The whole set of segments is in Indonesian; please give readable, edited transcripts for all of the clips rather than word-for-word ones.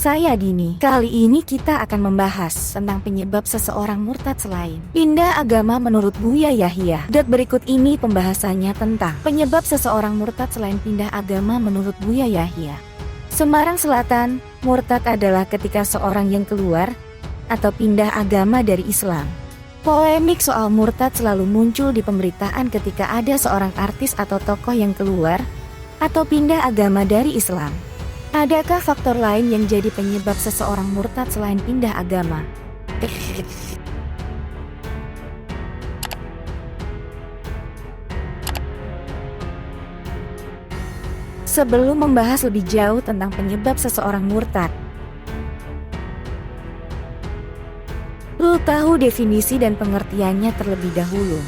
saya Dini. Kali ini kita akan membahas tentang penyebab seseorang murtad selain pindah agama menurut Buya Yahya. Berikut ini pembahasannya tentang penyebab seseorang murtad selain pindah agama menurut Buya Yahya. Semarang Selatan, murtad adalah ketika seorang yang keluar atau pindah agama dari Islam. Polemik soal murtad selalu muncul di pemberitaan ketika ada seorang artis atau tokoh yang keluar atau pindah agama dari Islam. Adakah faktor lain yang jadi penyebab seseorang murtad selain pindah agama? Sebelum membahas lebih jauh tentang penyebab seseorang murtad, perlu tahu definisi dan pengertiannya terlebih dahulu.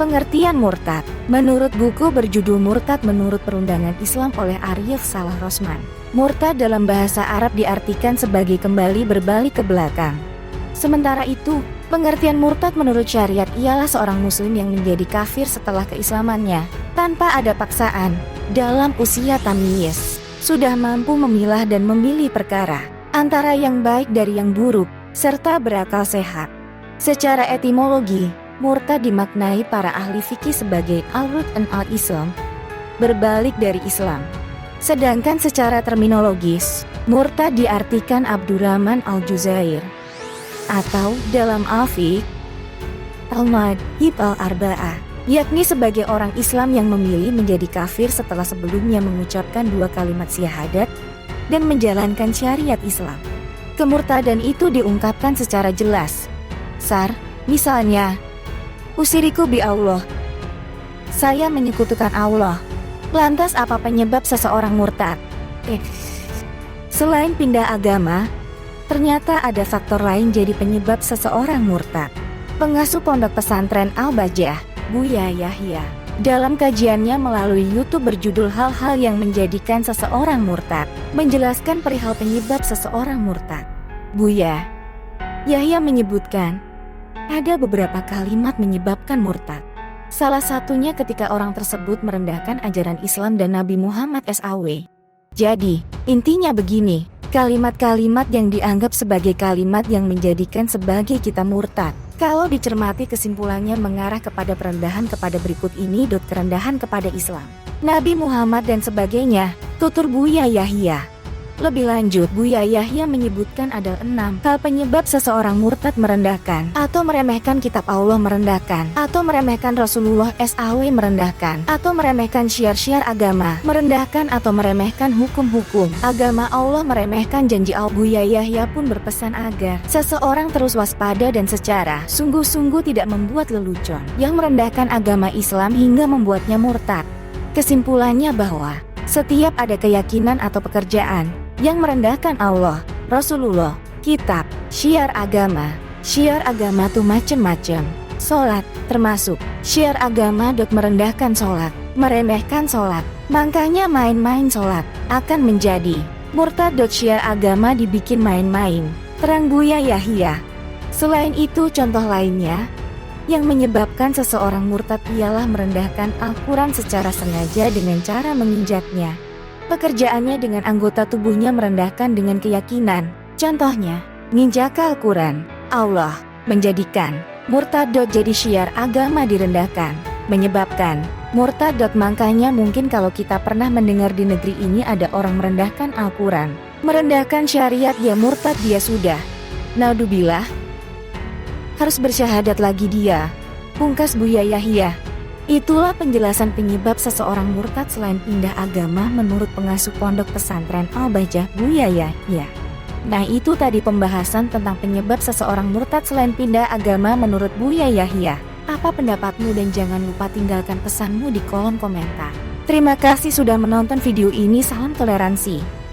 Pengertian murtad, menurut buku berjudul Murtad Menurut Perundangan Islam oleh Arif Salah Rosman. Murtad dalam bahasa Arab diartikan sebagai kembali berbalik ke belakang. Sementara itu, pengertian murtad menurut syariat ialah seorang muslim yang menjadi kafir setelah keislamannya, tanpa ada paksaan, dalam usia tamyiz, sudah mampu memilah dan memilih perkara antara yang baik dari yang buruk, serta berakal sehat. Secara etimologi, murtad dimaknai para ahli fikih sebagai al-rud' al-Islam, berbalik dari Islam. Sedangkan secara terminologis, murtad diartikan Abdurrahman al-Juzair, atau dalam al-fiqh, al-madhib al-arba'ah, yakni sebagai orang Islam yang memilih menjadi kafir setelah sebelumnya mengucapkan 2 kalimat syahadat dan menjalankan syariat Islam. Kemurtadan itu diungkapkan secara jelas. Misalnya, usiriku bi Allah, saya menyekutukan Allah. Lantas apa penyebab seseorang murtad? Selain pindah agama, ternyata ada faktor lain jadi penyebab seseorang murtad. Pengasuh pondok pesantren Al-Bajah, Buya Yahya, dalam kajiannya melalui YouTube berjudul Hal-hal yang menjadikan seseorang murtad, menjelaskan perihal penyebab seseorang murtad. Buya Yahya menyebutkan, ada beberapa kalimat menyebabkan murtad. Salah satunya ketika orang tersebut merendahkan ajaran Islam dan Nabi Muhammad SAW. Jadi, intinya begini, kalimat-kalimat yang dianggap sebagai kalimat yang menjadikan sebagai kita murtad, kalau dicermati kesimpulannya mengarah kepada perendahan kepada berikut ini. Kerendahan kepada Islam, Nabi Muhammad dan sebagainya, tutur Buya Yahya. Lebih lanjut, Buya Yahya menyebutkan ada 6 hal penyebab seseorang murtad merendahkan atau meremehkan kitab Allah, merendahkan atau meremehkan Rasulullah SAW, merendahkan atau meremehkan syiar-syiar agama, merendahkan atau meremehkan hukum-hukum agama Allah, meremehkan janji Allah. Buya Yahya pun berpesan agar seseorang terus waspada dan secara sungguh-sungguh tidak membuat lelucon yang merendahkan agama Islam hingga membuatnya murtad. Kesimpulannya bahwa setiap ada keyakinan atau pekerjaan yang merendahkan Allah, Rasulullah, kitab, syiar agama tuh macem-macem. Sholat, termasuk syiar agama. Merendahkan sholat, meremehkan sholat, makanya main-main sholat akan menjadi murtad. Syiar agama dibikin main-main, terang Buya Yahya. Selain itu, contoh lainnya yang menyebabkan seseorang murtad ialah merendahkan Al-Quran secara sengaja dengan cara menginjaknya. Pekerjaannya dengan anggota tubuhnya merendahkan dengan keyakinan. Contohnya, nginjak Al-Quran, Allah, menjadikan murtad. Jadi syiar agama direndahkan, menyebabkan murtad. Makanya mungkin kalau kita pernah mendengar di negeri ini ada orang merendahkan Al-Quran, merendahkan syariat, ya murtad dia sudah. Naudzubillah, harus bersyahadat lagi dia, pungkas Buya Yahya. Itulah penjelasan penyebab seseorang murtad selain pindah agama menurut pengasuh pondok pesantren Al-Bajah, Buya Yahya. Nah, itu tadi pembahasan tentang penyebab seseorang murtad selain pindah agama menurut Buya Yahya. Apa pendapatmu, dan jangan lupa tinggalkan pesanmu di kolom komentar. Terima kasih sudah menonton video ini, salam toleransi.